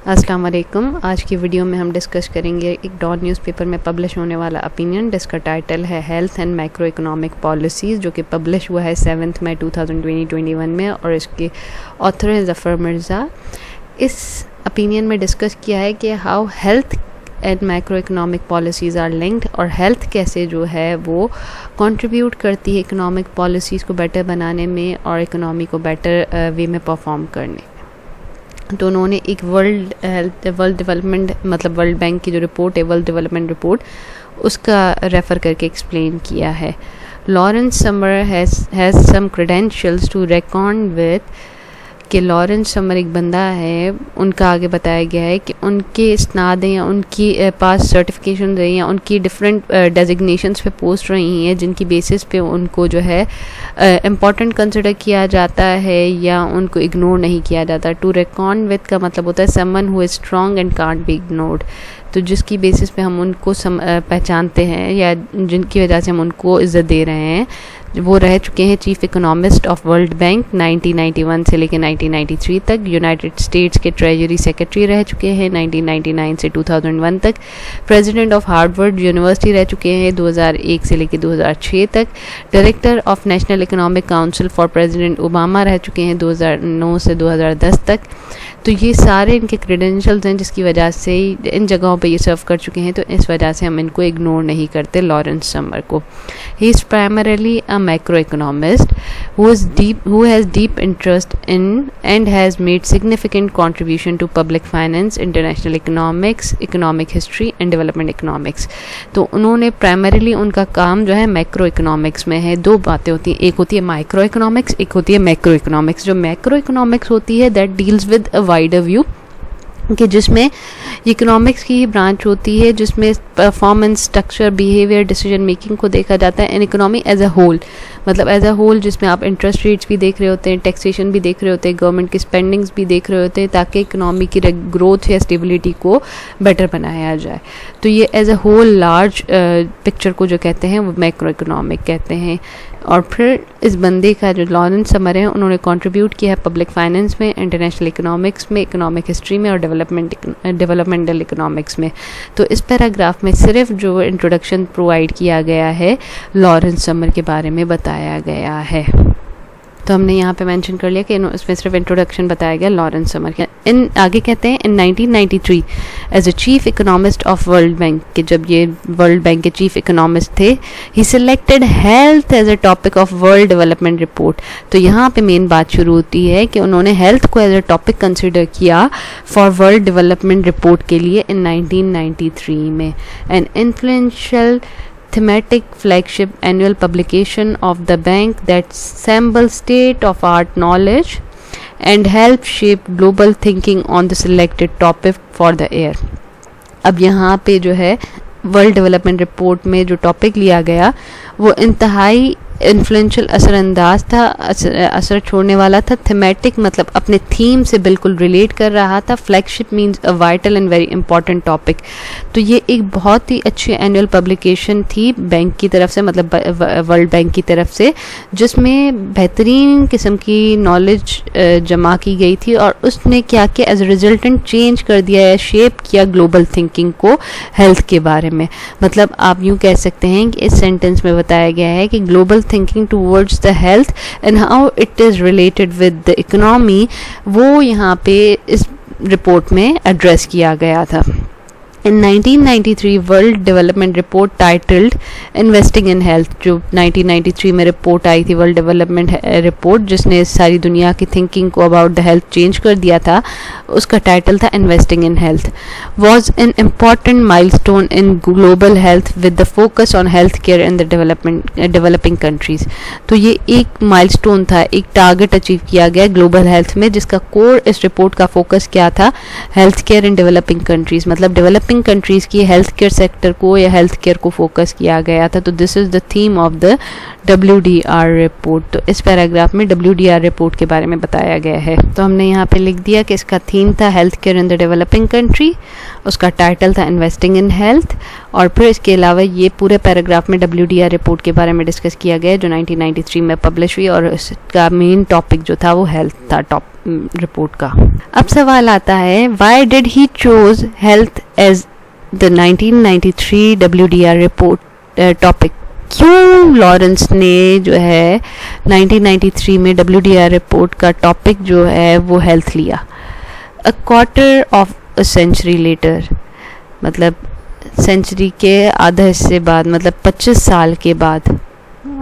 अस्सलाम वालेकुम। आज की वीडियो में हम डिस्कस करेंगे एक डॉन न्यूज़पेपर में पब्लिश होने वाला ओपिनियन, जिसका टाइटल है health and micro economic policies, जो कि पब्लिश हुआ है 7 मई 2021 में, और इसके ऑथर हैं ज़फ़र मिर्ज़ा। इस ओपिनियन में डिस्कस किया है कि how health and micro economic policies are linked, और हेल्थ कैसे जो है वो कंट्रीब्यूट करती है इकोनॉमिक पॉलिसीज़ को बेटर बनाने में और इकोनॉमी को बेटर वे में परफॉर्म करने। तो उन्होंने एक वर्ल्ड डेवलपमेंट मतलब वर्ल्ड बैंक की जो रिपोर्ट है, वर्ल्ड डेवलपमेंट रिपोर्ट, उसका रेफ़र करके एक्सप्लेन किया है। Lawrence Summer has some credentials to record with कि लॉरेंस समर एक बंदा है, उनका आगे बताया गया है कि उनके स्नाद हैं या उनकी पास सर्टिफिकेशन रही या उनकी डिफरेंट डेजिग्नेशंस पे पोस्ट रही हैं, जिनकी बेसिस पे उनको जो है इम्पॉर्टेंट कंसिडर किया जाता है या उनको इग्नोर नहीं किया जाता। टू रेकॉर्ड विद का मतलब होता है someone who is strong and can't be ignored. तो जिसकी बेसिस पे हम उनको पहचानते हैं या जिनकी वजह से हम उनको इज़्ज़त दे रहे हैं, वो रह चुके हैं chief economist of World bank 1991 से लेकर 1993 तक। यूनाइटेड स्टेट्स के ट्रेजरी सेक्रेटरी रह चुके हैं 1999 से 2001 तक। प्रेसिडेंट ऑफ हार्वर्ड यूनिवर्सिटी रह चुके हैं 2001 से लेकर 2006 तक। Director of national economic council for president Obama रह चुके हैं 2009 से 2010 तक। तो ये सारे इनके क्रेडेंशियल्स हैं, जिसकी वजह से इन जगहों पे ये सर्व कर चुके हैं, तो इस वजह से हम इनको इग्नोर नहीं करते लॉरेंस समर को। He is primarily a macro economist who has deep interest in and has made significant contribution to public finance, international economics, economic history and development economics। तो उन्होंने प्राइमरीली उनका काम जो है मैक्रो इकोनॉमिक्स में है। दो बातें होती हैं, एक होती है माइक्रो इकोनॉमिक्स, एक होती है मैक्रो इकोनॉमिक्स। जो मैक्रो इकोनॉमिक्स होती है that deals with a wider view, कि जिसमें इकोनॉमिक्स की ही ब्रांच होती है, जिसमें performance, structure, behaviour, decision making को देखा जाता है। An economy as a whole, मतलब एज अ होल, जिसमें आप इंटरेस्ट रेट्स भी देख रहे होते हैं, टैक्सेशन भी देख रहे होते हैं, गवर्नमेंट की स्पेंडिंग्स भी देख रहे होते हैं, ताकि इकोनॉमी की ग्रोथ या स्टेबिलिटी को बेटर बनाया जाए। तो ये as a whole large picture को जो कहते हैं वो मैक्रो इकोनॉमिक कहते हैं। और फिर इस बंदे का जो लॉरेंस समर है, उन्होंने कंट्रीब्यूट किया है पब्लिक फाइनेंस में, इंटरनेशनल इकोनॉमिक्स में, इकोनॉमिक हिस्ट्री में और डेवलपमेंटल इकोनॉमिक्स में। तो इस पैराग्राफ में सिर्फ जो इंट्रोडक्शन प्रोवाइड किया गया है लॉरेंस समर के बारे में बताया गया है। तो हमने यहाँ पे मेंशन कर लिया कि इसमें सिर्फ इंट्रोडक्शन बताया गया लॉरेंस समर के। इन आगे कहते हैं in 1993 as a chief economist of World Bank, के जब ये वर्ल्ड बैंक के चीफ इकोनॉमिस्ट थे, ही selected health as a topic of World Development Report. तो यहाँ पे मेन बात शुरू होती है कि उन्होंने हेल्थ को एज अ टॉपिक कंसिडर किया फॉर वर्ल्ड डेवलपमेंट रिपोर्ट के लिए इन 1993 में। An influential thematic flagship annual publication of the bank that assembles state-of-art knowledge and help shape global thinking on the selected topic for the year। अब यहाँ पे जो है World Development report में जो टॉपिक लिया गया वो इंतहाई इन्फ्लुएंशियल, असरअंदाज था, असर छोड़ने वाला था। थीमेटिक मतलब अपने थीम से बिल्कुल रिलेट कर रहा था। Flagship means a vital and very important topic. तो ये एक बहुत ही अच्छी एनुअल पब्लिकेशन थी बैंक की तरफ से, मतलब वर्ल्ड बैंक की तरफ से, जिसमें बेहतरीन किस्म की नॉलेज जमा की गई थी, और उसने क्या किया एज रिजल्टेंट चेंज कर दिया है, शेप किया ग्लोबल थिंकिंग को हेल्थ के बारे में। मतलब आप यूँ कह सकते हैं कि इस सेंटेंस में बताया गया है कि global thinking towards the health and how it is related with the economy, वो यहाँ पे इस रिपोर्ट में एड्रेस किया गया था। In 1993 world Development report titled investing in health, जो 1993 में रिपोर्ट आई थी वर्ल्ड डेवलपमेंट रिपोर्ट, जिसने सारी दुनिया की थिंकिंग को अबाउट द हेल्थ चेंज कर दिया था, उसका टाइटल था investing in health. Was an important milestone in global health with the focus on health care in the developing countries. तो ये एक माइलस्टोन था, एक टारगेट अचीव किया गया ग्लोबल हेल्थ में, जिसका कोर इस रिपोर्ट का फोकस क्या था, health care in developing countries, मतलब डेवलपिंग कंट्रीज की हेल्थ केयर सेक्टर को या हेल्थ केयर को फोकस किया गया था। तो this is the theme of the WDR report. तो इस पैराग्राफ में WDR रिपोर्ट के बारे में बताया गया है। तो हमने यहाँ पे लिख दिया कि इसका थीम था health care in the developing country, उसका टाइटल था इन्वेस्टिंग इन हेल्थ, और फिर इसके अलावा ये पूरे पैराग्राफ में WDR रिपोर्ट के बारे में डिस्कस किया गया जो 1993 में पब्लिश हुई, और इसका मेन टॉपिक जो था वो हेल्थ था रिपोर्ट का। अब सवाल आता है, why did he choose health as the 1993 WDR report topic? क्यों लॉरेंस ने जो है 1993 में WDR रिपोर्ट का टॉपिक जो है वो हेल्थ लिया? A quarter of a century later, मतलब सेंचुरी के आधा हिस्से बाद, मतलब 25 साल के बाद,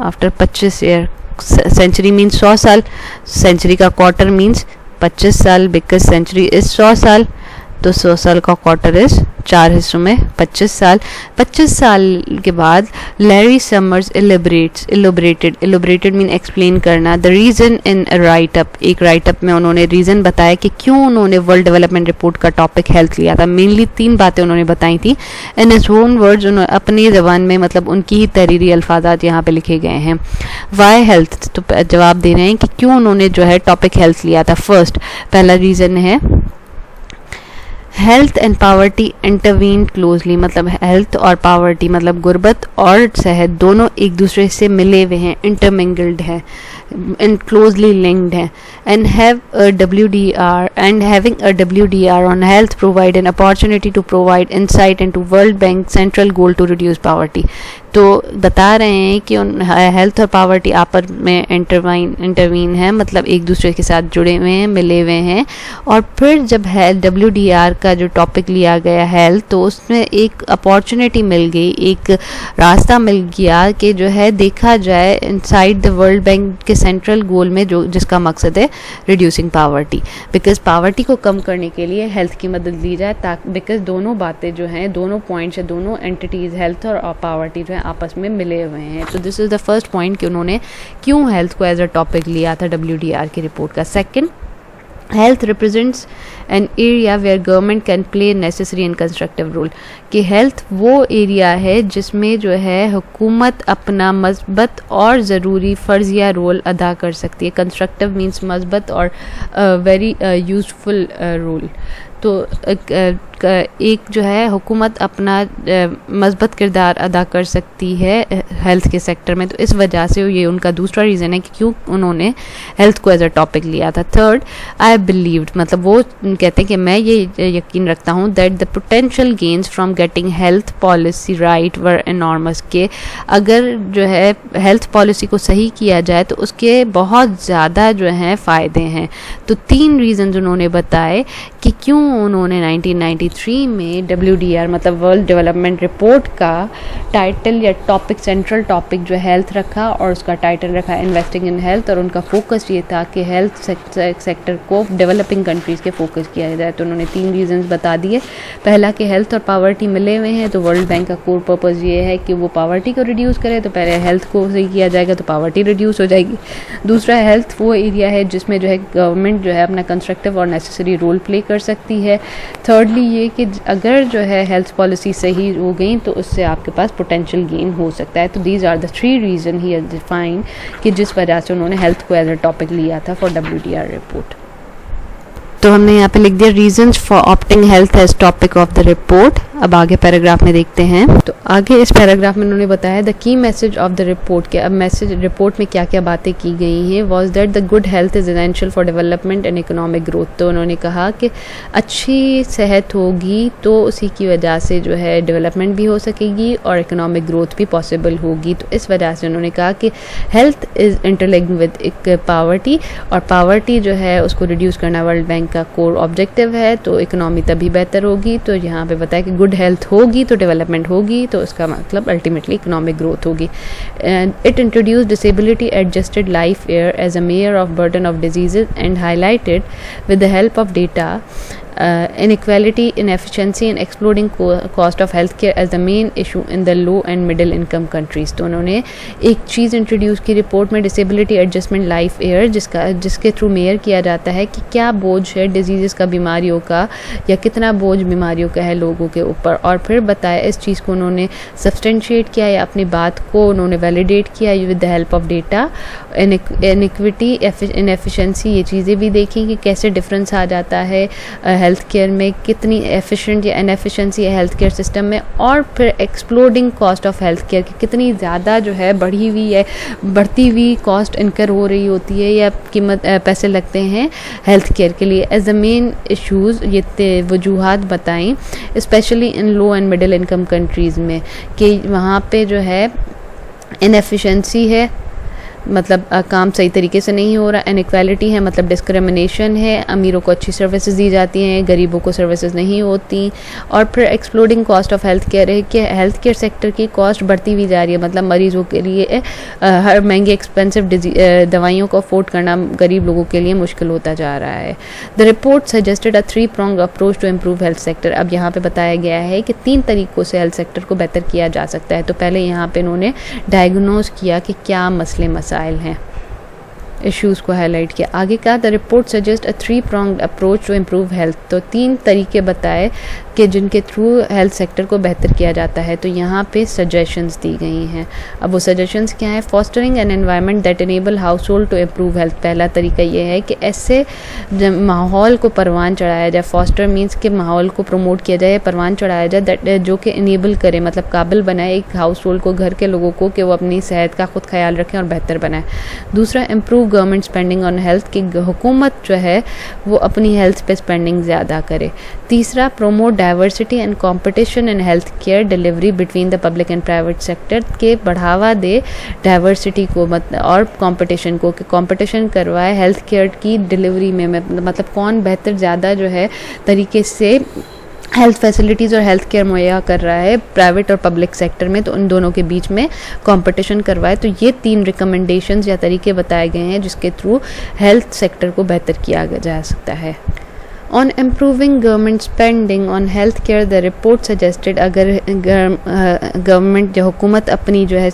आफ्टर 25 ईयर, सेंचुरी मीन्स 100 साल, सेंचुरी का क्वार्टर मीन्स 25 साल, बिकॉज सेंचुरी इज 100 साल, तो 100 साल का क्वार्टर इज 4 हिस्सों में 25 साल। 25 साल के बाद लैरी समर्स इलोबरेटेड मीन एक्सप्लेन करना, the reason in right up, एक राइट अप में उन्होंने रीज़न बताया कि क्यों उन्होंने वर्ल्ड डेवलपमेंट रिपोर्ट का टॉपिक हेल्थ लिया था। मेनली 3 बातें उन्होंने बताई थी इन हिज ओन वर्ड्स, उन्होंने अपनी ज़बान में, मतलब उनकी ही तहरीरी अल्फाजात यहाँ पे लिखे गए हैं। वाई हेल्थ, तो जवाब दे रहे हैं कि क्यों उन्होंने जो है टॉपिक हेल्थ लिया था। फर्स्ट, पहला रीज़न है health and poverty intervene closely, मतलब हेल्थ और पावर्टी, मतलब गुर्बत और सेहत दोनों एक दूसरे से मिले हुए हैं, इंटरमिंगल्ड है and closely linked हैं, and have a WDR and having a WDR on health provide an opportunity to provide insight into World Bank central goal to reduce poverty। तो बता रहे हैं कि हेल्थ और पावर्टी आपस में इंटरवीन है, मतलब एक दूसरे के साथ जुड़े हुए हैं, मिले हुए हैं। और फिर जब WDR का जो टॉपिक लिया गया हेल्थ, तो उसमें एक अपॉर्चुनिटी मिल गई, एक रास्ता मिल गया कि जो है देखा जाए इनसाइड द वर्ल्ड बैंक के सेंट्रल गोल में, जो जिसका मकसद है रिड्यूसिंग पावर्टी, बिकॉज पावर्टी को कम करने के लिए हेल्थ की मदद ली जाए, ताकि बिकॉज दोनों बातें जो हैं, दोनों पॉइंट्स हैं, दोनों एंटिटीज़ हेल्थ और पावर्टी जो है आपस में मिले हुए हैं। तो this is the first point कि उन्होंने क्यों हेल्थ को एज अ टॉपिक लिया था WDR की रिपोर्ट का। Second, health represents an area where government can play necessary and constructive role, कि हेल्थ वो एरिया है जिसमें जो है हुकूमत अपना मस्बत और ज़रूरी फ़र्ज़ या रोल अदा कर सकती है। कंस्ट्रक्टिव मीन्स मस्बत और वेरी यूज़फुल रोल। तो एक जो है हुकूमत अपना मस्बत किरदार अदा कर सकती है हेल्थ के सेक्टर में, तो इस वजह से ये उनका दूसरा रीज़न है कि क्यों उन्होंने हेल्थ को एज अ टॉपिक लिया था। थर्ड, आई बिलीव्ड, मतलब वो कहते हैं कि मैं ये यकीन रखता हूँ that the potential gains from getting health policy right were enormous, के अगर जो है हेल्थ पॉलिसी को सही किया जाए तो उसके बहुत ज़्यादा जो हैं फ़ायदे हैं। तो 3 रीज़न्स उन्होंने बताए कि क्यों उन्होंने 1993 में WDR मतलब वर्ल्ड डेवलपमेंट रिपोर्ट का टाइटल या टॉपिक, सेंट्रल टॉपिक जो हेल्थ रखा, और उसका टाइटल रखा इन्वेस्टिंग इन हेल्थ, और उनका फोकस ये था कि हेल्थ सेक्टर को डेवलपिंग कंट्रीज़ के फोकस किया जाए। तो उन्होंने 3 रीजंस बता दिए। पहला कि हेल्थ और पावर्टी मिले हुए हैं, तो वर्ल्ड बैंक का कोर पर्पज़ ये है कि वो पावर्टी को रिड्यूस करे, तो पहले हेल्थ को सही किया जाएगा तो पावर्टी रिड्यूस हो जाएगी। दूसरा, हेल्थ वो एरिया है जिसमें जो है गवर्नमेंट जो है अपना कंस्ट्रक्टिव और नेसेसरी रोल प्ले कर सकती है। थर्डली ये कि अगर जो है हेल्थ पॉलिसी सही हो गई तो उससे आपके पास पोटेंशियल गेन हो सकता है। तो these are the 3 reason he define कि जिस वजह से उन्होंने हेल्थ को एज अ टॉपिक लिया था फॉर WDR रिपोर्ट। तो हमने यहाँ पे लिख दिया reasons for opting health as topic of the report. अब आगे पैराग्राफ में देखते हैं। तो आगे इस पैराग्राफ में उन्होंने बताया the key message of the report के, अब मैसेज रिपोर्ट में क्या क्या बातें की गई हैं, was that the good health is essential for development and economic growth. तो उन्होंने कहा कि अच्छी सेहत होगी तो उसी की वजह से जो है डेवलपमेंट भी हो सकेगी और इकोनॉमिक ग्रोथ भी पॉसिबल होगी। तो इस वजह से उन्होंने कहा कि health is interlinked with poverty, और पावर्टी जो है उसको रिड्यूस करना वर्ल्ड बैंक का कोर ऑब्जेक्टिव है, तो इकोनॉमी तभी बेहतर होगी। तो यहाँ पे बताया कि गुड हेल्थ होगी तो डेवलपमेंट होगी, तो उसका मतलब अल्टीमेटली इकोनॉमिक ग्रोथ होगी। It introduce disability adjusted life year as a measure of burden of diseases and highlighted with the help of data inequality, inefficiency and exploding cost of healthcare as the main issue in the low and middle income countries। तो उन्होंने एक चीज़ introduce की report में, disability adjustment life year, जिसके through mayor किया जाता है कि क्या बोझ है डिजीज़ का, बीमारियों का, या कितना बोझ बीमारियों का है लोगों के ऊपर। और फिर बताया इस चीज़ को उन्होंने सब्सटेंशिएट किया या अपनी बात को उन्होंने वैलिडेट किया with the help of data. Iniquity, inefficiency, ये चीज़ें भी देखी कि कैसे डिफरेंस आ जाता है हेल्थ केयर में कितनी एफिशिएंट या इनएफिशिएंसी है हेल्थ केयर सिस्टम में, और फिर exploding cost of health care की कितनी ज़्यादा जो है बढ़ती हुई कॉस्ट इनकर हो रही होती है या कीमत पैसे लगते हैं हेल्थ केयर के लिए। एज द मेन इश्यूज़ ये वजूहात बताएं specially in low and middle income countries में कि वहाँ पे जो है इनएफिशिएंसी है, मतलब काम सही तरीके से नहीं हो रहा, इनइक्वालिटी है मतलब डिस्क्रिमिनेशन है, अमीरों को अच्छी सर्विसेज दी जाती हैं, गरीबों को सर्विसेज नहीं होती, और फिर exploding cost of health care है कि हेल्थ केयर सेक्टर की कॉस्ट बढ़ती हुई जा रही है, मतलब मरीजों के लिए हर महंगी एक्सपेंसिव दवाइयों को अफोर्ड करना गरीब लोगों के लिए मुश्किल होता जा रहा है। The report suggested a 3-pronged approach to improve health sector. अब यहाँ पे बताया गया है कि 3 तरीक़ों से हेल्थ सेक्टर को बेहतर किया जा सकता है। तो पहले यहाँ पे इन्होंने डायग्नोज किया कि क्या मसाइल हैं, इश्यूज़ को हाईलाइट किया। आगे का the report suggest a 3-pronged approach to improve health. तो 3 तरीके बताए कि जिनके थ्रू हेल्थ सेक्टर को बेहतर किया जाता है। तो यहाँ पे सजेशंस दी गई हैं। अब वो सजेशंस क्या है? Fostering an environment that enable household to improve health. पहला तरीका ये है कि ऐसे माहौल को परवान चढ़ाया जाए, फॉस्टर मीन्स के माहौल को प्रमोट किया जाए, परवान चढ़ाया जाए दैट जो कि इनेबल करे, मतलब काबिल बनाए एक हाउस होल्ड को, घर के लोगों को, कि वो अपनी सेहत का खुद ख्याल रखें और बेहतर बनाए। दूसरा, improve government spending on health, की हुकूमत जो है वो अपनी हेल्थ पे स्पेंडिंग ज़्यादा करे। तीसरा, promote diversity and competition in health care delivery between the public and private sector, के बढ़ावा दे डाइवर्सिटी को और कंपटीशन को, कि कंपटीशन करवाए हेल्थ केयर की डिलीवरी में, मतलब कौन बेहतर ज़्यादा जो है तरीके से हेल्थ फैसिलिटीज़ और हेल्थ केयर मुहैया कर रहा है प्राइवेट और पब्लिक सेक्टर में, तो उन दोनों के बीच में कंपटीशन करवाए। तो ये 3 रिकमेंडेशंस या तरीके बताए गए हैं जिसके थ्रू हेल्थ सेक्टर को बेहतर किया जा सकता है। On improving government spending on health care, the report suggested अगर गवर्नमेंट जो हुकूमत अपनी जो है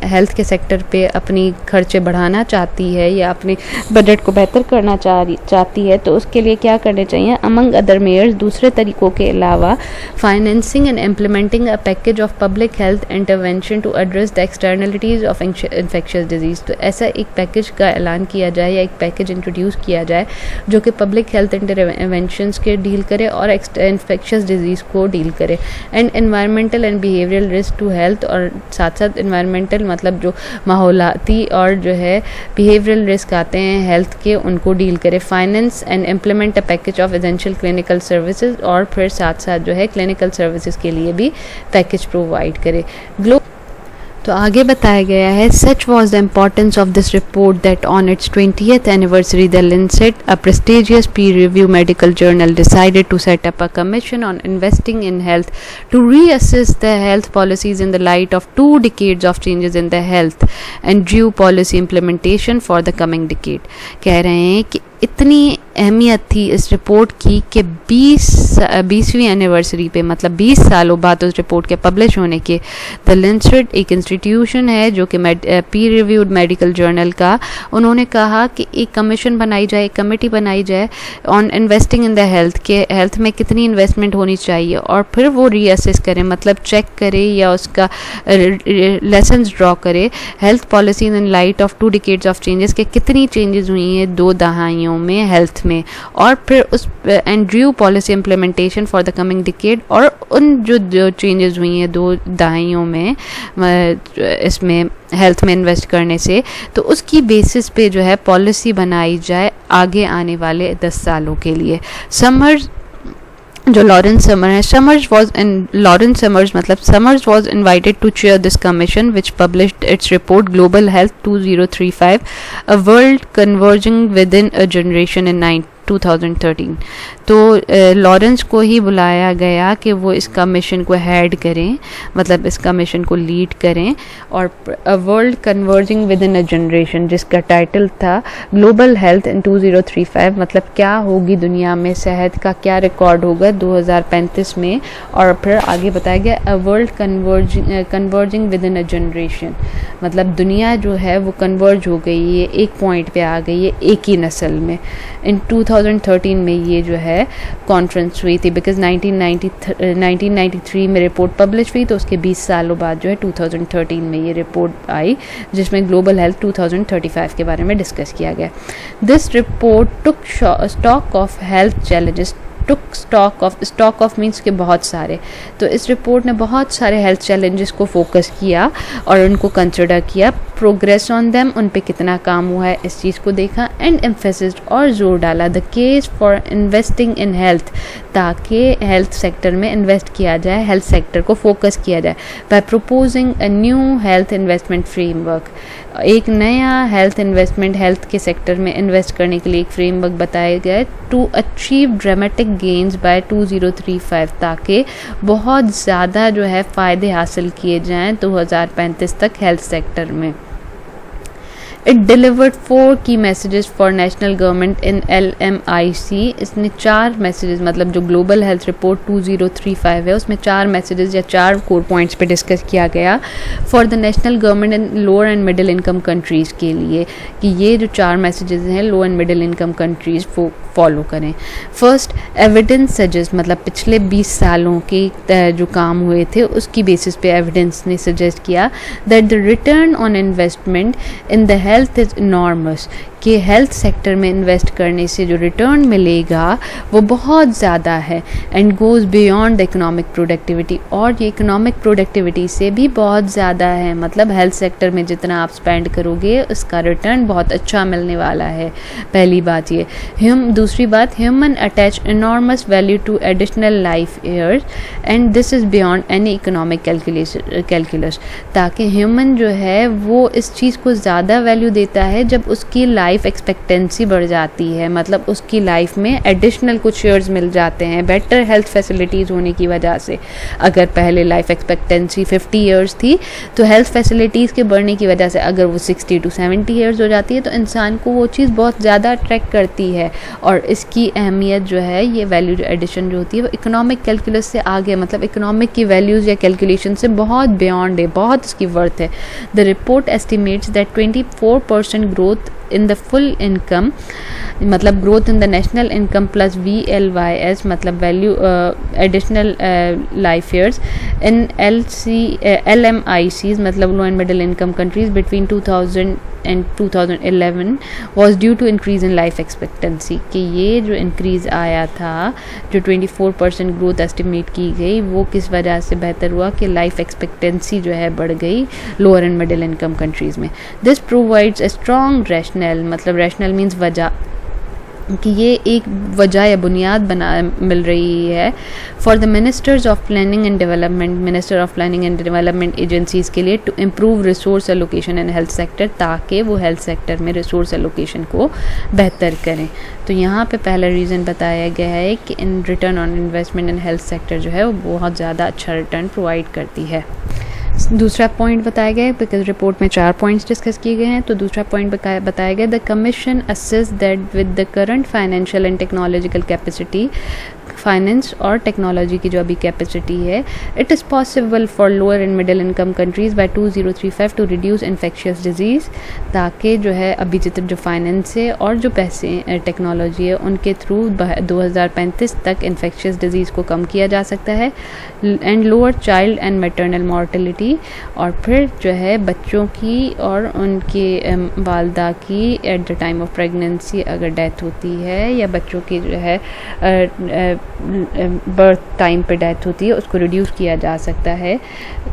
हेल्थ के सेक्टर पे अपनी खर्चे बढ़ाना चाहती है या अपने बजट को बेहतर करना चाहती है, तो उसके लिए क्या करने चाहिए? अमंग अदर मेयर्स, दूसरे तरीक़ों के अलावा financing and implementing a package of public health intervention to address the externalities of infectious disease. तो ऐसा एक पैकेज का ऐलान किया जाए या एक पैकेज इंट्रोड्यूस किया जाए जो कि पब्लिक हेल्थ इंटरवेंशन के डील करे और इन्फेक्शियस डिजीज़ को डील करे। And environmental and behavioural risk to health, और साथ साथ एनवायरमेंटल मतलब जो माहौलाती और जो है बिहेवियरल रिस्क आते हैं हेल्थ के, उनको डील करे। Finance and implement a package of essential clinical services, और फिर साथ साथ जो है क्लिनिकल सर्विसेज के लिए भी पैकेज प्रोवाइड करे। तो आगे बताया गया है, सच was the importance of this report that on it's 20th anniversary the Lancet, a prestigious peer-reviewed medical journal, decided to set up a commission on investing in health to reassess the health policies in the light of 2 decades of changes in the health and due policy implementation for the coming decade। कह रहे हैं कि इतनी अहमियत थी इस report की कि 20वीं एनिवर्सरी पे, मतलब 20 सालों बाद उस रिपोर्ट के पब्लिश होने के, द Lancet एक इंस्टीट्यूशन है जो कि पीर रिव्यूड मेडिकल जर्नल का, उन्होंने कहा कि एक कमीशन बनाई जाए, एक कमेटी बनाई जाए on investing in the health, के हेल्थ में कितनी इन्वेस्टमेंट होनी चाहिए, और फिर वो रीअसेस करें, मतलब चेक करे या उसका लेसन्स ड्रॉ करे health policy in light of 2 decades of changes, के कितनी चेंजेस हुई हैं 2 दहाइयों में हेल्थ में, और फिर उस and due policy implementation for the coming decade, और उन जो चेंजेस हुई हैं 2 दहाइयों में इसमें हेल्थ में इन्वेस्ट करने से, तो उसकी बेसिस पे जो है पॉलिसी बनाई जाए आगे आने वाले 10 सालों के लिए। समर्स जो Lawrence Summers was invited to chair this commission which published its report global health 2035, a world converging with in a generation in 2013। तो लॉरेंस को ही बुलाया गया कि वो इस कमीशन को हेड करें, मतलब इस कमीशन को लीड करें, और अ world converging with in a generation, जिसका टाइटल था ग्लोबल हेल्थ इन 2035, मतलब क्या होगी दुनिया में, सेहत का क्या रिकॉर्ड होगा 2035 में, और फिर आगे बताया गया अ world converging with in a generation, मतलब दुनिया जो है वो कन्वर्ज हो गई है, एक पॉइंट पे आ गई है एक ही नस्ल में। इन 2013 में ये जो है कॉन्फ्रेंस हुई थी, बिकॉज 1993 में रिपोर्ट पब्लिश हुई, तो उसके 20 सालों बाद जो है 2013 में ये रिपोर्ट आई जिसमें ग्लोबल हेल्थ 2035 के बारे में डिस्कस किया गया। This report took stock of health challenges took stock of means के बहुत सारे। तो इस रिपोर्ट ने बहुत सारे हेल्थ चैलेंजेस को फोकस किया और उनको कंसिडर किया, प्रोग्रेस ऑन देम, उन पे कितना काम हुआ है इस चीज़ को देखा, एंड एम्फेसिस और जोर डाला the case for investing in health, ताकि हेल्थ सेक्टर में इन्वेस्ट किया जाए, हेल्थ सेक्टर को फोकस किया जाए, by proposing a new health investment framework, एक नया हेल्थ के सेक्टर में इन्वेस्ट करने के लिए एक फ्रेमवर्क बताया गया to achieve dramatic gains by 2035, ताकि बहुत ज़्यादा जो है फ़ायदे हासिल किए जाएं 2035 तक हेल्थ सेक्टर में। इट डिलीवर्ड 4 की messages for national government in LMIC, इसने 4 मैसेजेस, मतलब जो ग्लोबल हेल्थ रिपोर्ट 2035 है उसमें 4 मैसेजेस या 4 कोर पॉइंट्स पे डिस्कस किया गया for the national government in lower and middle income countries के लिए, कि ये जो 4 मैसेजेस हैं low and middle income countries follow करें। फर्स्ट, एविडेंस सजेस्ट, मतलब पिछले 20 सालों के जो काम हुए थे उसकी बेसिस पे एविडेंस ने सजेस्ट किया that the return on investment in the health is enormous, कि हेल्थ सेक्टर में इन्वेस्ट करने से जो रिटर्न मिलेगा वो बहुत ज़्यादा है, and goes beyond economic productivity, और ये इकोनॉमिक प्रोडक्टिविटी से भी बहुत ज़्यादा है, मतलब हेल्थ सेक्टर में जितना आप स्पेंड करोगे उसका रिटर्न बहुत अच्छा मिलने वाला है। पहली बात ये। दूसरी बात, human attach enormous value to additional life years and this is beyond any economic calculus, ताकि ह्यूमन जो है वो इस चीज़ को ज़्यादा वैल्यू देता है जब उसकी लाइफ एक्सपेक्टेंसी बढ़ जाती है, मतलब उसकी लाइफ में एडिशनल कुछ ईयर्स मिल जाते हैं बेटर हेल्थ फैसिलिटीज़ होने की वजह से। अगर पहले लाइफ एक्सपेक्टेंसी 50 ईयर्स थी तो हेल्थ फैसिलिटीज़ के बढ़ने की वजह से अगर वो 60 to 70 ईयर्स हो जाती है तो इंसान को वो चीज़ बहुत ज़्यादा अट्रैक्ट करती है, और इसकी अहमियत जो है, ये वैल्यू एडिशन जो होती है वो इकोनॉमिक कैलकुलस से आगे, मतलब इकोनॉमिक की वैल्यूज़ या कैलकुलेशन से बहुत बियॉन्ड है, बहुत इसकी वर्थ है। The report estimates that 24% growth in the full income, मतलब growth in the national income plus VLYS, मतलब value additional life years in LMICs, मतलब low and middle income countries between 2000 and 2011 was due to increase in life expectancy, कि ये जो increase आया था, जो 24% growth estimate की गई, वो किस वजह से बेहतर हुआ कि लाइफ एक्सपेक्टेंसी जो है बढ़ गई lower and middle income countries में। This provides a strong rational, मतलब रैशनल मीन्स वजह, कि ये एक वजह या बुनियाद मिल रही है for the ministers of planning and development, minister of planning and development agencies के लिए to improve resource allocation in health sector, ताकि वो हेल्थ सेक्टर में रिसोर्स एलोकेशन को बेहतर करें। तो यहाँ पे पहला रीज़न बताया गया है कि in return on investment in health sector जो है वो बहुत ज़्यादा अच्छा रिटर्न प्रोवाइड करती है। दूसरा पॉइंट बताया गया है, बिकॉज रिपोर्ट में 4 पॉइंट्स डिस्कस किए गए हैं, तो दूसरा पॉइंट बताया गया, the commission assess that with the current financial and technological capacity, finance और टेक्नोलॉजी की जो अभी कैपेसिटी है, it is possible for lower and middle income countries by 2035 to reduce infectious disease, ताकि जो है अभी जितने जो फाइनेंस है और जो पैसे टेक्नोलॉजी है उनके थ्रू 2035 तक इन्फेक्शियस डिजीज़ को कम किया जा सकता है, and lower child and maternal mortality, और फिर जो है बच्चों की और उनके वालदा की at the time of pregnancy अगर डेथ होती है, या बच्चों की जो है बर्थ टाइम पे डेथ होती है, उसको रिड्यूस किया जा सकता है।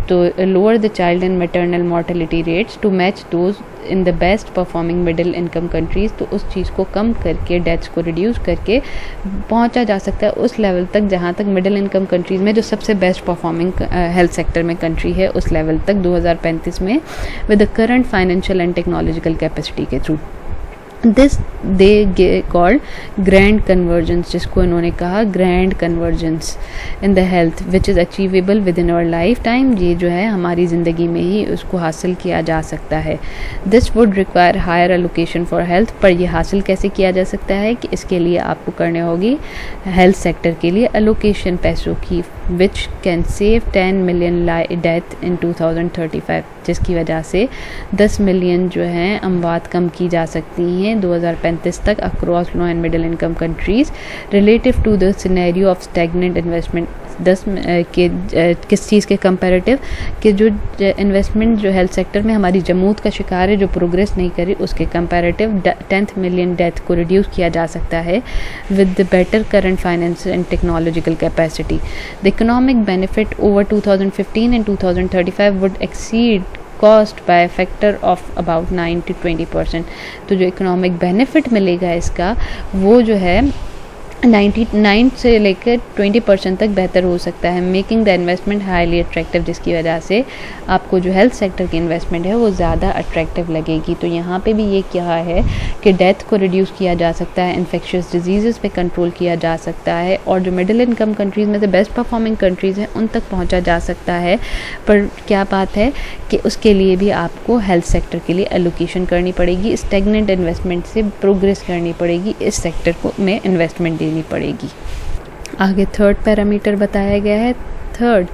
तो lower the child and maternal mortality rates to match those in the best performing middle income countries, तो उस चीज़ को कम करके, डेथ्स को रिड्यूस करके पहुंचा जा सकता है उस लेवल तक जहां तक मिडिल इनकम कंट्रीज़ में जो सबसे बेस्ट परफॉर्मिंग हेल्थ सेक्टर में कंट्री है उस लेवल तक 2035 में, with the current financial and technological capacity के through. This they called grand convergence, जिसको इन्होंने कहा grand convergence in the health which is achievable within our lifetime, ये जो है हमारी ज़िंदगी में ही उसको हासिल किया जा सकता है। This would require higher allocation for health, पर ये हासिल कैसे किया जा सकता है कि इसके लिए आपको करने होगी हेल्थ सेक्टर के लिए एलोकेशन पैसों की, which can save 10 million death in 2035, जिसकी वजह से 10 मिलियन जो हैं अमवात कम की जा सकती हैं 2035 तक across low and middle income countries, relative to the scenario of stagnant investment किस चीज़ के कंपैरेटिव, कि जो इन्वेस्टमेंट जो हेल्थ सेक्टर में हमारी जमूत का शिकार है, जो प्रोग्रेस नहीं करी, उसके कंपैरेटिव 10 मिलियन डेथ को रिड्यूस किया जा सकता है with the better current finance and technological capacity. The economic benefit over 2015 and 2035 would exceed cost by factor of about 9 to 20%। तो जो इकोनॉमिक बेनिफिट मिलेगा इसका, वो जो है 99 से लेकर 20% तक बेहतर हो सकता है, making the investment highly attractive, जिसकी वजह से आपको जो हेल्थ सेक्टर की इन्वेस्टमेंट है वो ज़्यादा अट्रैक्टिव लगेगी। तो यहाँ पे भी ये क्या है कि डेथ को रिड्यूस किया जा सकता है, इन्फेक्शियस डिजीज़ पे कंट्रोल किया जा सकता है, और जो मिडिल इनकम कंट्रीज़ में से बेस्ट परफॉर्मिंग कंट्रीज़ हैं उन तक पहुँचा जा सकता है। पर क्या बात है कि उसके लिए भी आपको हेल्थ सेक्टर के लिए एलोकेशन करनी पड़ेगी, स्टेगनेंट इन्वेस्टमेंट से प्रोग्रेस करनी पड़ेगी, इस सेक्टर को में इन्वेस्टमेंट देनी पड़ेगी। आगे थर्ड पैरामीटर बताया गया है। Third,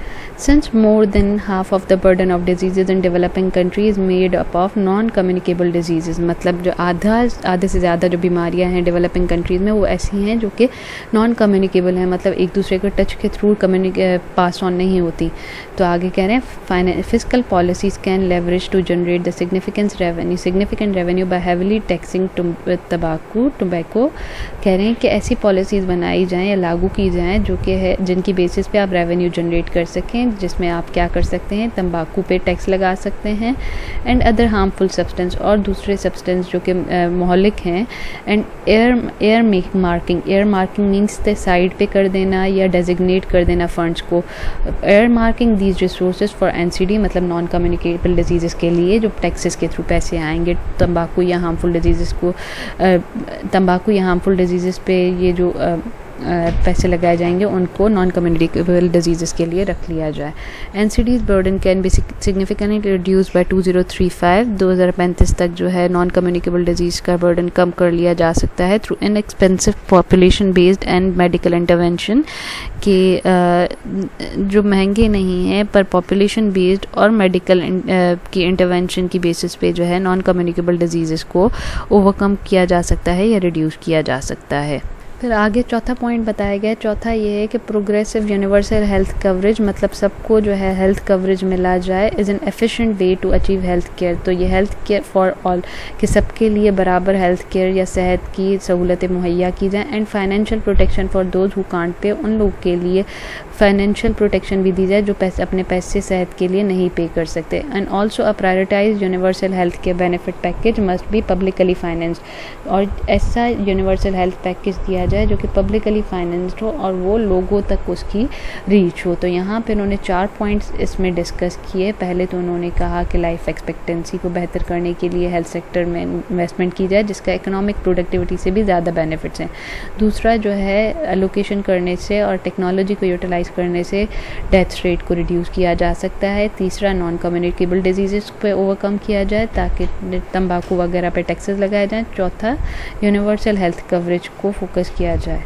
since more than half of the burden of diseases in developing countries made up of non-communicable diseases, मतलब जो आधे से ज़्यादा जो बीमारियां हैं डेवलपिंग कंट्रीज़ में वो ऐसी हैं जो कि नॉन कम्युनिकेबल हैं, मतलब एक दूसरे को टच के थ्रू पास ऑन नहीं होती। तो आगे कह रहे हैं physical policies can leverage to generate the significant revenue by heavily taxing tobacco. कह रहे हैं कि ऐसी पॉलिसीज़ बनाई जाएँ या लागू की जाएँ जो कि है जिनकी बेसिस पे आप रेवेन्यू जनरेट कर सकें, जिसमें आप क्या कर सकते हैं, तंबाकू पे टैक्स लगा सकते हैं, एंड अदर हार्मफुल सब्सटेंस, और दूसरे सब्सटेंस जो कि मोहलिक हैं, and air marking means the side पे कर देना या डेजिग्नेट कर देना फंड्स को। Air marking these resources for NCD, मतलब नॉन कम्युनिकेबल डिजीज़ के लिए जो टैक्सेस के थ्रू पैसे आएंगे, तंबाकू या हार्मफुल डिजीज़ पे ये जो पैसे लगाए जाएंगे उनको नॉन कम्युनिकेबल डिजीज़ के लिए रख लिया जाए। NCDs burden can be significantly reduce by 2035 तक जो है नॉन कम्युनिकेबल डिजीज़ का बर्डन कम कर लिया जा सकता है through inexpensive population based and medical intervention, के जो महंगे नहीं हैं पर पॉपुलेशन बेस्ड और मेडिकल की इंटरवेंशन की बेसिस पे जो है नॉन कम्युनिकेबल डिजीज़ को ओवरकम किया जा सकता है या रिड्यूस किया जा सकता है। फिर आगे चौथा पॉइंट बताया गया है। चौथा ये है कि प्रोग्रेसिव यूनिवर्सल हेल्थ कवरेज, मतलब सबको जो है हेल्थ कवरेज मिला जाए, is an efficient way to achieve health care. तो ये हेल्थ केयर फॉर ऑल, कि सबके लिए बराबर हेल्थ केयर या सेहत की सहूलतें मुहैया की जाएँ, and financial protection for those who can't pay, उन लोग के लिए फाइनेंशियल प्रोटेक्शन भी दी जाए जो अपने पैसे सेहत के लिए नहीं पे कर सकते। And also a prioritize universal health care benefit package must be publicly financed, और ऐसा यूनिवर्सल हेल्थ पैकेज दिया जाए जो कि पब्लिकली फाइनेंस्ड हो और वो लोगों तक उसकी रीच हो। तो यहाँ पे उन्होंने 4 पॉइंट्स इसमें डिस्कस किए। पहले तो उन्होंने कहा कि लाइफ एक्सपेक्टेंसी को बेहतर करने के लिए हेल्थ सेक्टर में इन्वेस्टमेंट की जाए जिसका इकोनॉमिक प्रोडक्टिविटी से भी ज़्यादा बेनिफिट्स हैं। दूसरा जो है एलोकेशन करने से और टेक्नोलॉजी को यूटिलाइज करने से डेथ रेट को रिड्यूस किया जा सकता है। तीसरा नॉन कम्युनिकेबल डिजीज़ पे ओवरकम किया जाए ताकि तंबाकू वगैरह पे टैक्सेस लगाए जाएँ। चौथा यूनिवर्सल हेल्थ कवरेज को फोकस किया जाए।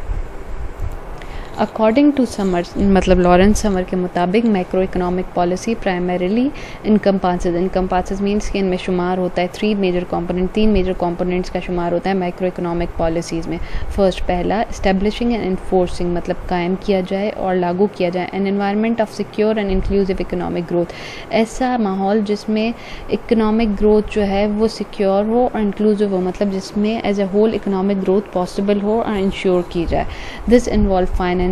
अकॉर्डिंग टू समर्स, मतलब लॉरेंस समर के मुताबिक macro economic policy primarily encompasses means कि इनमें शुमार होता है 3 मेजर कंपोनेंट्स का शुमार होता है मैक्रो इकोनॉमिक पॉलिसीज़ में। फर्स्ट, पहला इस्टेब्लिशिंग एंड इन्फोर्सिंग, मतलब कायम किया जाए और लागू किया जाए an environment of secure and inclusive economic growth, ऐसा माहौल जिसमें इकोनॉमिक ग्रोथ जो है वो सिक्योर हो और इंक्लूसिव हो, मतलब जिसमें as a whole economic growth possible हो और इंश्योर की जाए। दिस इन्वॉल्व फाइनेंसिंग,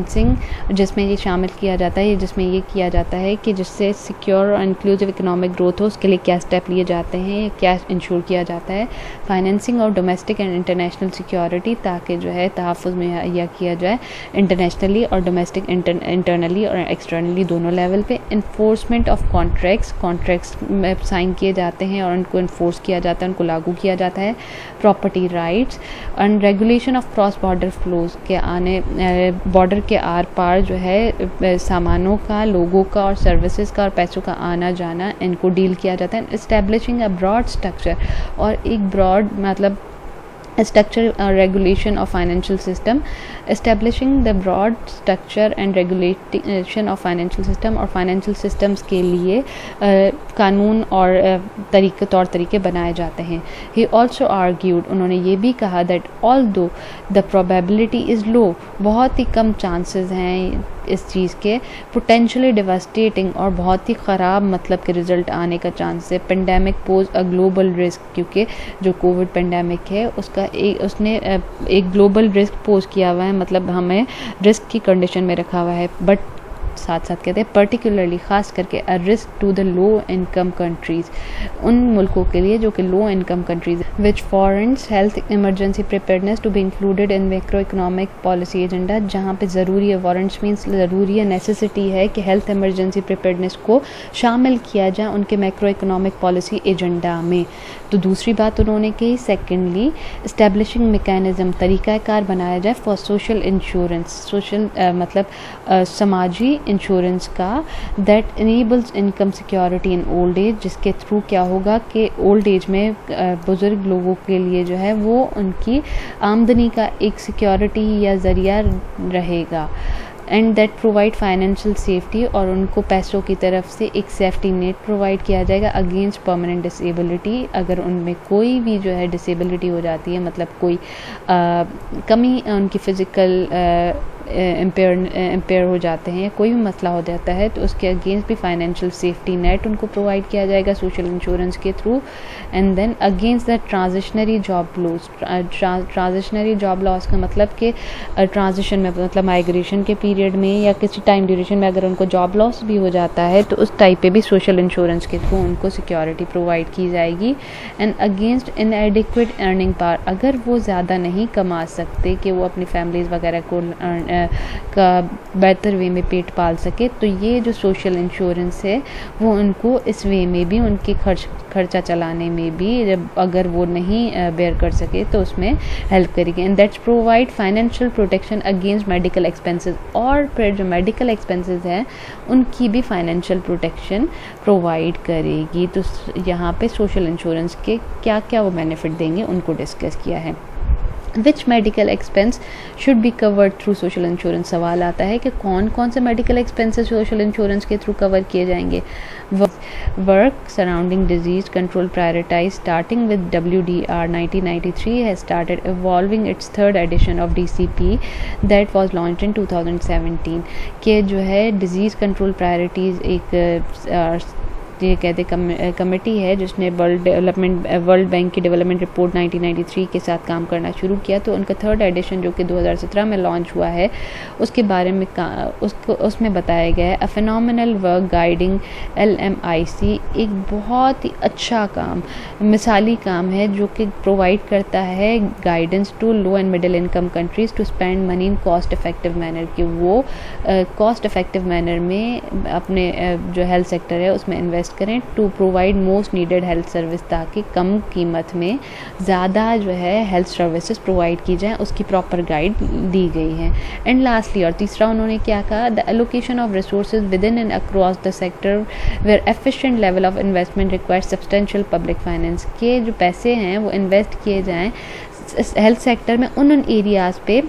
जिसमें ये शामिल किया जाता है, जिसमें ये किया जाता है कि जिससे सिक्योर और इंक्लूसिव इकोनॉमिक ग्रोथ हो उसके लिए क्या स्टेप लिए जाते हैं, क्या इंश्योर किया जाता है। फाइनेंसिंग और डोमेस्टिक एंड इंटरनेशनल सिक्योरिटी, ताकि जो है तहफ़्फ़ुज़ मुहैया किया जाए इंटरनेशनली और डोमेस्टिक इंटरनली और एक्सटर्नली दोनों लेवल पे। इन्फोर्समेंट ऑफ कॉन्ट्रैक्ट्स में साइन किए जाते हैं और उनको इन्फोर्स किया जाता है, उनको लागू किया जाता है। Property rights and regulation of cross border flows, के आने बॉर्डर के आर पार जो है सामानों का, लोगों का और सर्विसेज का और पैसों का आना जाना, इनको डील किया जाता है। इस्टेब्लिशिंग अ ब्रॉड स्ट्रक्चर, और एक ब्रॉड मतलब structure regulation of financial system, establishing the broad structure and regulation of financial system, और financial systems के लिए कानून और तौर तरीके बनाए जाते हैं। He also argued, उन्होंने ये भी कहा that although the probability is low, बहुत ही कम चांसेस हैं इस चीज़ के पोटेंशियली डिवास्टेटिंग और बहुत ही ख़राब मतलब के रिज़ल्ट आने का चांस है। Pandemic pose a global risk, क्योंकि जो कोविड पेंडेमिक है उसने एक ग्लोबल रिस्क पोज किया हुआ है, मतलब हमें रिस्क की कंडीशन में रखा हुआ है। बट साथ साथ कहते हैं पर्टिकुलरली ख़ास करके a risk to the low income countries, उन मुल्कों के लिए जो कि low income countries, which warrants health emergency preparedness to be included in macro economic policy agenda. जहाँ पे ज़रूरी है, वारंट्स मीन्स ज़रूरी है, नेसेसिटी है कि हेल्थ इमरजेंसी प्रिपेयर्डनेस को शामिल किया जाए उनके मैक्रो इकोनॉमिक पॉलिसी एजेंडा में। तो दूसरी बात उन्होंने कही, सेकेंडली इस्टेब्लिशिंग मैकेनिज़्म, तरीक़ाकार बनाया जाए फॉर सोशल इंश्योरेंस, सोशल मतलब समाजी इंश्योरेंस का, that enables income security in old age, जिसके थ्रू क्या होगा कि ओल्ड एज में बुज़ुर्ग लोगों के लिए जो है वो उनकी आमदनी का एक सिक्योरिटी या ज़रिया रहेगा। And that provide financial safety, और उनको पैसों की तरफ से एक सेफ्टी नेट प्रोवाइड किया जाएगा अगेंस्ट परमानेंट डिसेबिलिटी। अगर उनमें कोई भी जो है डिसेबिलिटी हो जाती है, मतलब कोई कमी उनकी फ़िज़िकल इम्पेयर हो जाते हैं, कोई भी मसला हो जाता है, तो उसके अगेंस्ट भी फाइनेंशियल सेफ्टी नेट उनको प्रोवाइड किया जाएगा सोशल इंश्योरेंस के through. And then against the transitionary job loss, transitionary job loss का मतलब कि ट्रांजिशन में मतलब माइग्रेशन के पीरियड में या किसी टाइम ड्यूरेशन में अगर उनको जॉब लॉस भी हो जाता है तो उस टाइप पे भी सोशल इंश्योरेंस के थ्रू उनको सिक्योरिटी प्रोवाइड की जाएगी। एंड अगेंस्ट इनएडिक्वेट अर्निंग पावर, अगर वो ज़्यादा नहीं कमा सकते कि वो अपनी फैमिलीज़ वगैरह को का बेहतर वे में पेट पाल सके, तो ये जो सोशल इंश्योरेंस है वो उनको इस वे में भी उनके खर्चा चलाने में भी, जब अगर वो नहीं बेयर कर सके तो उसमें हेल्प करेगी। And that's provide financial protection against medical expenses, और फिर जो मेडिकल एक्सपेंसेस हैं उनकी भी फाइनेंशियल प्रोटेक्शन प्रोवाइड करेगी। तो यहाँ पे सोशल इंश्योरेंस के क्या क्या वो बेनिफिट देंगे उनको डिस्कस किया है। Which medical expense should be covered through social insurance, सवाल आता है कि कौन कौन से मेडिकल एक्सपेंसेस सोशल इंश्योरेंस के थ्रू कवर किए जाएंगे। Work surrounding disease control prioritize starting with WDR 1993 has started evolving its third edition of DCP that was launched in 2017 के जो है डिजीज़ कंट्रोल प्रायोरिटीज़ एक ये कहते कमेटी है जिसने वर्ल्ड बैंक की डेवलपमेंट रिपोर्ट 1993 के साथ काम करना शुरू किया। तो उनका थर्ड एडिशन जो कि 2017 में लॉन्च हुआ है उसके बारे में उसमें बताया गया है। A phenomenal work guiding LMIC एक बहुत ही अच्छा काम, मिसाली काम है जो कि प्रोवाइड करता है guidance to low and middle income countries to spend money in cost effective manner, कि वो कॉस्ट इफेक्टिव मैनर में अपने जो हेल्थ सेक्टर है उसमें इन्वेस्ट करें to provide most needed health service, ताकि कम कीमत में ज़्यादा जो है हेल्थ सर्विसेज प्रोवाइड की जाए, उसकी प्रॉपर गाइड दी गई है। एंड लास्टली और तीसरा उन्होंने क्या कहा, the allocation of resources with in and across the sector where efficient level of investment required substantial public finance, के जो पैसे हैं वो इन्वेस्ट किए जाएँ हेल्थ सेक्टर में उन एरियाज़ पे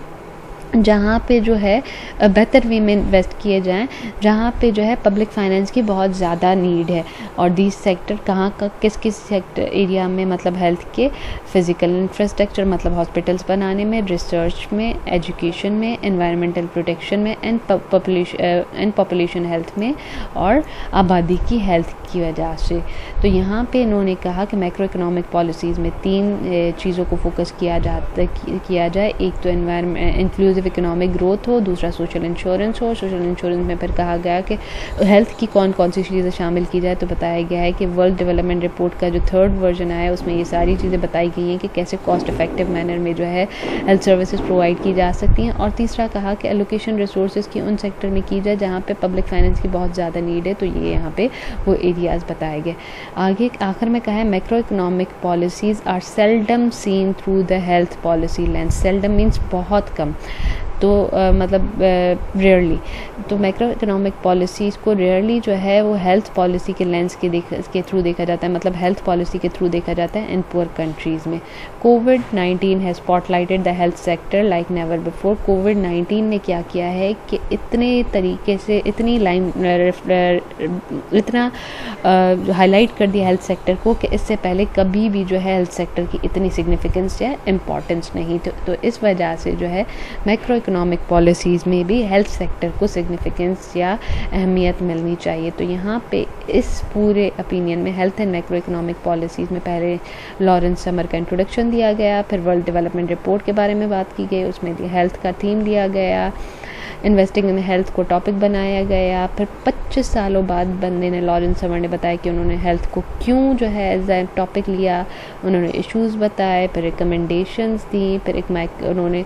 जहाँ पे जो है बेहतर वे में इन्वेस्ट किए जाएं, जहाँ पे जो है पब्लिक फाइनेंस की बहुत ज़्यादा नीड है। और दीज सेक्टर कहाँ का किस सेक्टर एरिया में, मतलब हेल्थ के फिज़िकल इंफ्रास्ट्रक्चर मतलब हॉस्पिटल्स बनाने में, रिसर्च में, एजुकेशन में, एनवायरमेंटल प्रोटेक्शन में, एंड पॉपुलेशन हेल्थ में, और आबादी की हेल्थ की वजह से। तो यहाँ पे इन्होंने कहा कि मैक्रो इकोनॉमिक पॉलिसीज़ में 3 चीज़ों को फोकस किया जाए। एक तो इंक्लूसिव इकोनॉमिक ग्रोथ हो, दूसरा सोशल इंश्योरेंस हो। सोशल इंश्योरेंस में फिर कहा गया कि हेल्थ की कौन कौन सी चीज़ें शामिल की जाए, तो बताया गया है कि वर्ल्ड डेवलपमेंट रिपोर्ट का जो 3rd वर्जन आया उसमें ये सारी चीज़ें बताई गई हैं कि कैसे कॉस्ट इफेक्टिव मैनर में जो है हेल्थ सर्विसेज प्रोवाइड की जा सकती हैं। और तीसरा कहा कि एलोकेशन रिसोर्सेज की उन सेक्टर में की जाए जहाँ पे पब्लिक फाइनेंस की बहुत ज़्यादा नीड है, तो ये यहाँ पे वो एरियाज़ बताए गए। आगे आखिर में कहा है macro economic policies are seldom seen through the health policy lens. Seldom means बहुत कम, तो मतलब रेयरली, तो मैक्रो इकोनॉमिक पॉलिसीज़ को रेयरली जो है वो हेल्थ पॉलिसी के लेंस के थ्रू देखा जाता है, मतलब हेल्थ पॉलिसी के थ्रू देखा जाता है इन पुअर कंट्रीज़ में। कोविड-19 has spotlighted the health sector like never before. कोविड-19 ने क्या किया है कि इतने तरीके से इतना हाईलाइट कर दिया हेल्थ सेक्टर को कि इससे पहले कभी भी जो है हेल्थ सेक्टर की इतनी सिग्निफिकेंस या इम्पॉर्टेंस नहीं। तो इस वजह से जो है मैक्रो इकोनॉमिक पॉलिसीज़ में भी हेल्थ सेक्टर को सिग्निफिकेंस या अहमियत मिलनी चाहिए। तो यहाँ पे इस पूरे ओपिनियन में health and macro economic policies में पहले लॉरेंस समर का इंट्रोडक्शन दिया गया, फिर वर्ल्ड डेवलपमेंट रिपोर्ट के बारे में बात की गई, उसमें हेल्थ का थीम दिया गया, इन्वेस्टिंग इन हेल्थ को टॉपिक बनाया गया। फिर 25 सालों बाद बंदे ने लॉरेंस समर ने बताया कि उन्होंने हेल्थ को क्यों जो है एज ए टॉपिक लिया, उन्होंने इश्यूज़ बताए, फिर रिकमेंडेशंस दी, फिर उन्होंने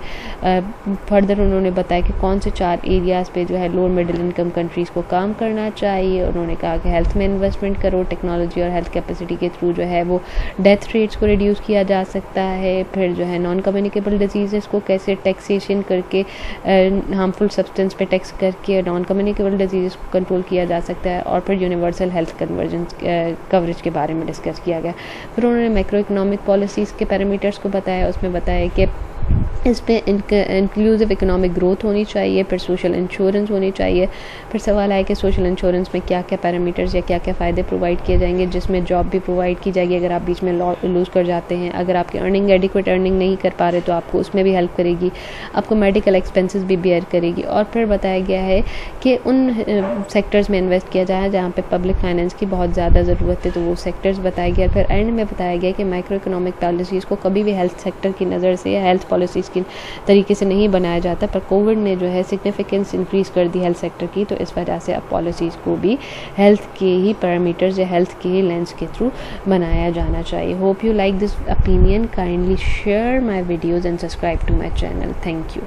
फर्दर उन्होंने बताया कि कौन से 4 एरियाज़ पे जो है लोअर मिडिल इनकम कंट्रीज़ को काम करना चाहिए। उन्होंने कहा कि हेल्थ में इन्वेस्टमेंट करो, टेक्नोलॉजी और हेल्थ कैपेसिटी के थ्रू जो है वो डेथ रेट्स को रिड्यूस किया जा सकता है। फिर जो है नॉन कम्युनिकेबल डिजीज़ को कैसे टैक्सेशन करके हार्मफुल सब्सटेंस पे टैक्स करके नॉन कम्युनिकेबल डिजीज़ को कंट्रोल किया जा सकता है। और फिर यूनिवर्सल हेल्थ कवरेज के बारे में डिस्कस किया गया। फिर उन्होंने मैक्रो इकोनॉमिक पॉलिसीज़ के पैरामीटर्स को बताया, उसमें बताया कि इस पे इंक्लूसिव इकोनॉमिक ग्रोथ होनी चाहिए, फिर सोशल इंश्योरेंस होनी चाहिए। फिर सवाल आया कि सोशल इंश्योरेंस में क्या क्या पैरामीटर्स या क्या क्या फ़ायदे प्रोवाइड किए जाएंगे, जिसमें जॉब भी प्रोवाइड की जाएगी अगर आप बीच में लूज़ कर जाते हैं, अगर आपकी एडिक्वेट अर्निंग नहीं कर पा रहे तो आपको उसमें भी हेल्प करेगी, आपको मेडिकल एक्सपेंसेस भी बेयर करेगी। और फिर बताया गया है कि उन सेक्टर्स में इन्वेस्ट किया जाए जहाँ पे पब्लिक फाइनेंस की बहुत ज़्यादा ज़रूरत है, तो वो सेक्टर्स बताया गया। फिर एंड में बताया गया कि माइक्रो इकोनॉमिक पॉलिसीज़ को कभी भी हेल्थ सेक्टर की नज़र से या हेल्थ पॉलिसीज़ की तरीके से नहीं बनाया जाता, पर कोविड ने जो है सिग्निफिकेंस इंक्रीज़ कर दी हेल्थ सेक्टर की, तो इस वजह से अब पॉलिसीज़ को भी हेल्थ के ही पैरामीटर्स या हेल्थ के ही लेंस के थ्रू बनाया जाना चाहिए। Hope you like this opinion, kindly share my videos and subscribe to my channel. Thank you.